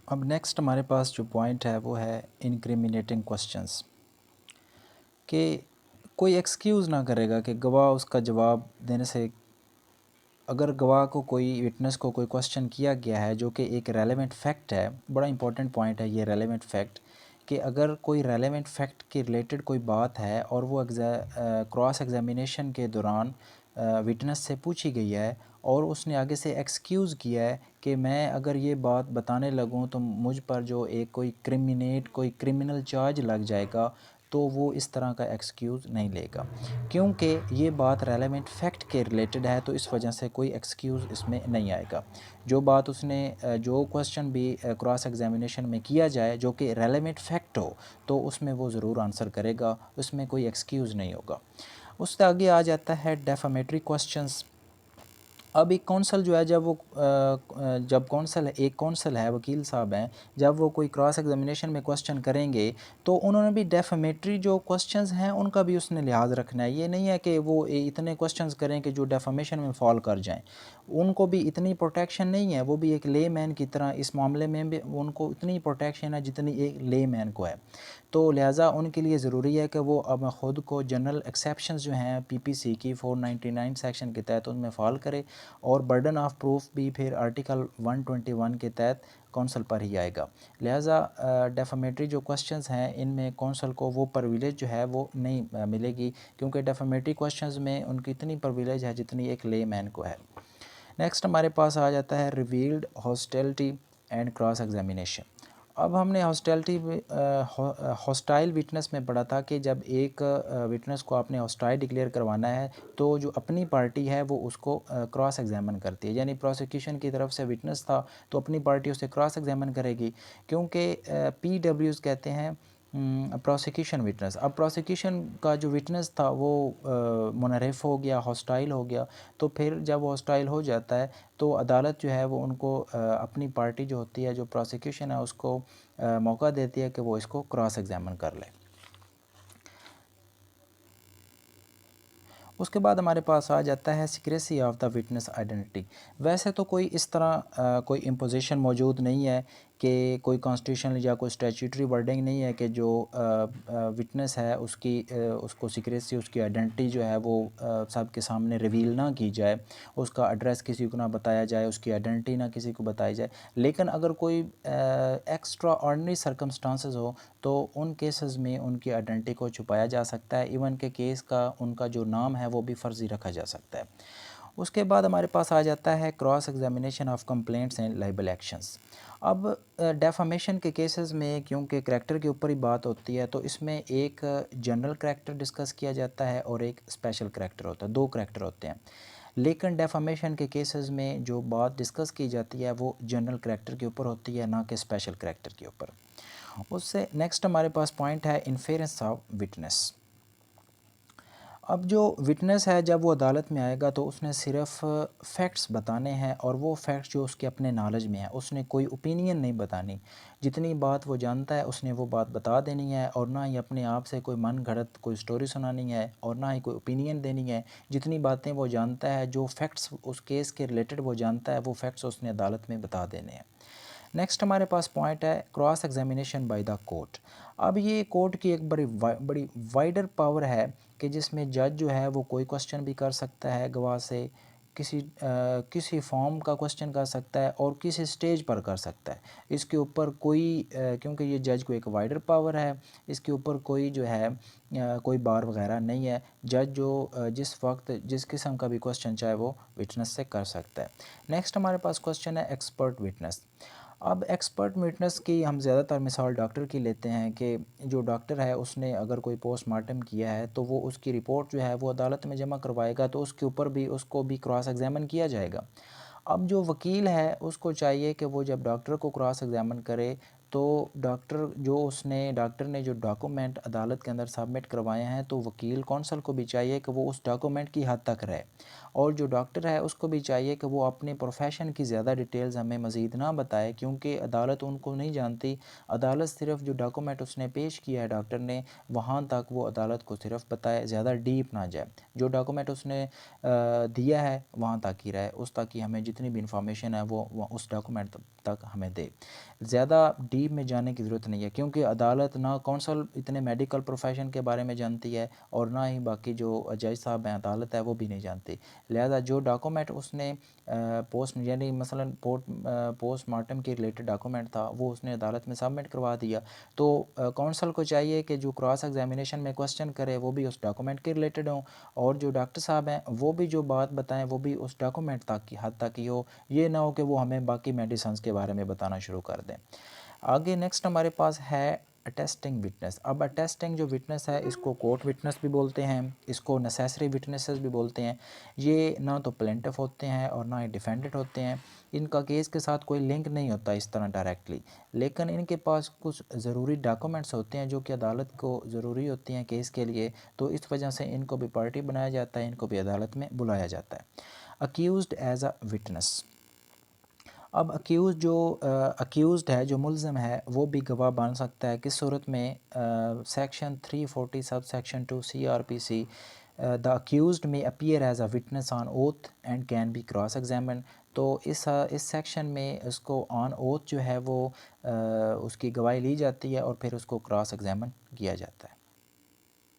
अब नेक्स्ट हमारे पास जो पॉइंट है वो है इनक्रिमिनेटिंग क्वेश्चंस, कि कोई एक्सक्यूज़ ना करेगा कि गवाह उसका जवाब देने से, अगर गवाह को कोई विटनेस को कोई क्वेश्चन किया गया है जो कि एक रेलेवेंट फैक्ट है, बड़ा इंपॉर्टेंट पॉइंट है ये रेलेवेंट फैक्ट, कि अगर कोई रेलेवेंट फैक्ट के रिलेटेड कोई बात है और वो क्रॉस एग्जामिनेशन के दौरान विटनेस से पूछी गई है और उसने आगे से एक्सक्यूज़ किया है कि मैं अगर ये बात बताने लगूं तो मुझ पर जो एक कोई क्रिमिनल चार्ज लग जाएगा, तो वो इस तरह का एक्सक्यूज़ नहीं लेगा, क्योंकि ये बात रेलेवेंट फैक्ट के रिलेटेड है, तो इस वजह से कोई एक्सक्यूज़ इसमें नहीं आएगा। जो बात उसने जो क्वेश्चन भी क्रॉस एग्जामिनेशन में किया जाए जो कि रेलेवेंट फैक्ट हो, तो उसमें वो ज़रूर आंसर करेगा, उसमें कोई एक्सक्यूज़ नहीं होगा। उससे आगे आ जाता है डेफामेटरी क्वेश्चंस। अब एक कौंसल जो है, जब कौंसल एक कौंसल है, वकील साहब हैं, जब वो कोई क्रॉस एग्जामिनेशन में क्वेश्चन करेंगे तो उन्होंने भी डेफामेटरी जो क्वेश्चंस हैं उनका भी उसने लिहाज रखना है। ये नहीं है कि वो इतने क्वेश्चंस करें कि जो डेफामेशन में फॉल कर जाएं, उनको भी इतनी प्रोटेक्शन नहीं है, वो भी एक ले मैन की तरह इस मामले में भी उनको इतनी प्रोटेक्शन है जितनी एक ले मैन को है। तो लिहाजा उनके लिए ज़रूरी है कि वो अब ख़ुद को जनरल एक्सेप्शंस जो हैं पीपीसी की 499 सेक्शन के तहत उनमें फॉल करे, और बर्डन ऑफ प्रूफ भी फिर आर्टिकल 121 के तहत कौंसल पर ही आएगा। लिहाजा डेफामेटरी जो क्वेश्चंस हैं इनमें कौंसल को वो प्रिविलेज जो है वो नहीं मिलेगी, क्योंकि डेफामेटरी क्वेश्चंस में उनकी इतनी प्रिविलेज है जितनी एक ले मैन को है। नेक्स्ट हमारे पास आ जाता है revealed hostility and cross examination. अब हमने हॉस्टाइल विटनेस में पढ़ा था कि जब एक विटनेस को आपने हॉस्टाइल डिक्लेयर करवाना है तो जो अपनी पार्टी है वो उसको क्रॉस एग्जामिन करती है, यानी प्रोसिक्यूशन की तरफ से विटनेस था तो अपनी पार्टी उसे क्रॉस एग्जामिन करेगी, क्योंकि पीडब्ल्यूज़ कहते हैं प्रोसिक्यूशन विटनेस। अब प्रोसिक्यूशन का जो विटनेस था वो मुनहरिफ हो गया, हॉस्टाइल हो गया, तो फिर जब हॉस्टाइल हो जाता है तो अदालत जो है वो उनको अपनी पार्टी जो होती है, जो प्रोसिक्यूशन है, उसको मौका देती है कि वो इसको क्रॉस एग्जामिन कर ले। उसके बाद हमारे पास आ जाता है secrecy of the witness identity. वैसे तो कोई इस तरह कोई इम्पोजिशन मौजूद नहीं है कि कोई कॉन्स्टिट्यूशनल या कोई स्टैट्यूटरी वर्डिंग नहीं है कि जो विटनेस है उसको सिक्रेसी, उसकी आइडेंटिटी जो है वो सबके सामने रिवील ना की जाए, उसका एड्रेस किसी को ना बताया जाए, उसकी आइडेंटिटी ना किसी को बताई जाए। लेकिन अगर कोई एक्स्ट्रा ऑर्डिनरी सर्कमस्टांसेस हो तो उन केसेस में उनकी आइडेंटिटी को छुपाया जा सकता है, इवन के केस का उनका जो नाम है वो भी फ़र्ज़ी रखा जा सकता है। उसके बाद हमारे पास आ जाता है cross examination of complaints and liable actions. अब डेफामेशन के केसेस में क्योंकि करैक्टर के ऊपर ही बात होती है, तो इसमें एक जनरल करैक्टर डिस्कस किया जाता है और एक स्पेशल करैक्टर होता है, दो करैक्टर होते हैं। लेकिन डेफामेशन के केसेस में जो बात डिस्कस की जाती है वो जनरल करैक्टर के ऊपर होती है, ना कि स्पेशल करैक्टर के ऊपर। उससे नेक्स्ट हमारे पास पॉइंट है इन्फेरेंस ऑफ विटनेस। अब जो विटनेस है जब वो अदालत में आएगा तो उसने सिर्फ फैक्ट्स बताने हैं, और वो फैक्ट्स जो उसके अपने नॉलेज में है, उसने कोई ओपिनियन नहीं बतानी। जितनी बात वो जानता है उसने वो बात बता देनी है, और ना ही अपने आप से कोई मन घड़त कोई स्टोरी सुनानी है, और ना ही कोई ओपिनियन देनी है। जितनी बातें वो जानता है, जो फैक्ट्स उस केस के रिलेटेड वो जानता है, वो फैक्ट्स उसने अदालत में बता देने हैं। नेक्स्ट हमारे पास पॉइंट है cross examination by the court. अब ये कोर्ट की एक बड़ी वाइडर पावर है कि जिसमें जज जो है वो कोई क्वेश्चन भी कर सकता है गवाह से, किसी फॉर्म का क्वेश्चन कर सकता है और किसी स्टेज पर कर सकता है। इसके ऊपर क्योंकि ये जज को एक वाइडर पावर है, इसके ऊपर कोई जो है कोई बार वगैरह नहीं है। जज जो जिस वक्त जिस किस्म का भी क्वेश्चन चाहे वो विटनेस से कर सकता है। नेक्स्ट हमारे पास क्वेश्चन है एक्सपर्ट विटनेस। अब एक्सपर्ट विटनेस की हम ज़्यादातर मिसाल डॉक्टर की लेते हैं कि जो डॉक्टर है उसने अगर कोई पोस्टमार्टम किया है तो वो उसकी रिपोर्ट जो है वो अदालत में जमा करवाएगा, तो उसके ऊपर भी उसको भी क्रॉस एग्जामिन किया जाएगा। अब जो वकील है उसको चाहिए कि वो जब डॉक्टर को क्रॉस एग्जामिन करे तो डॉक्टर ने जो डॉक्यूमेंट अदालत के अंदर सबमिट करवाए हैं, तो वकील कौंसल को भी चाहिए कि वो उस डॉक्यूमेंट की हद तक रहे, और जो डॉक्टर है उसको भी चाहिए कि वो अपने प्रोफेशन की ज़्यादा डिटेल्स हमें मज़ीद ना बताए, क्योंकि अदालत उनको नहीं जानती। अदालत सिर्फ जो डॉक्यूमेंट उसने पेश किया है डॉक्टर ने, वहाँ तक वो अदालत को सिर्फ बताए, ज़्यादा डीप ना जाए। जो डॉक्यूमेंट उसने दिया है वहाँ तक ही रहे, उस तक ही हमें जितनी भी इंफॉर्मेशन है वो उस डॉक्यूमेंट तक हमें दे। ज़्यादा डीप में जाने की ज़रूरत नहीं है, क्योंकि अदालत ना कौंसल इतने मेडिकल प्रोफेशन के बारे में जानती है और ना ही बाकी जो जज साहब हैं अदालत है वो भी नहीं जानती। लिहाजा जो डॉक्यूमेंट उसने पोस्ट यानी मसलन पोस्टमार्टम के रिलेटेड डॉक्यूमेंट था वो उसने अदालत में सबमिट करवा दिया, तो कौंसल को चाहिए कि जो क्रॉस एग्जामिनेशन में क्वेश्चन करे वो भी उस डॉक्यूमेंट के रिलेटेड हों, और जो डॉक्टर साहब हैं वो भी जो बात बताएं वो भी उस डॉक्यूमेंट तक की हद तक ही हो, ये ना हो कि वो हमें बाकी मेडिसिन के बारे में बताना शुरू कर दें। आगे नेक्स्ट हमारे पास है अटेस्टिंग विटनेस। अब अटेस्टिंग जो विटनेस है इसको कोर्ट विटनेस भी बोलते हैं, इसको नेसेसरी विटनेसेस भी बोलते हैं। ये ना तो प्लेंटिफ होते हैं और ना ही डिफेंडेंट होते हैं, इनका केस के साथ कोई लिंक नहीं होता इस तरह डायरेक्टली, लेकिन इनके पास कुछ ज़रूरी डॉक्यूमेंट्स होते हैं जो कि अदालत को ज़रूरी होती हैं केस के लिए, तो इस वजह से इनको भी पार्टी बनाया जाता है, इनको भी अदालत में बुलाया जाता है। अक्यूज़ड एज अ विटनेस। अब अक्यूज़ड है जो मुलज़म है वो भी गवाह बन सकता है किस सूरत में, section 340 sub section 2 CRPC, the accused may appear as a witness on oath and can be cross examine. तो इस सेक्शन में उसको ऑन ओथ जो है वो उसकी गवाही ली जाती है और फिर उसको क्रॉस एग्जामिन किया जाता है।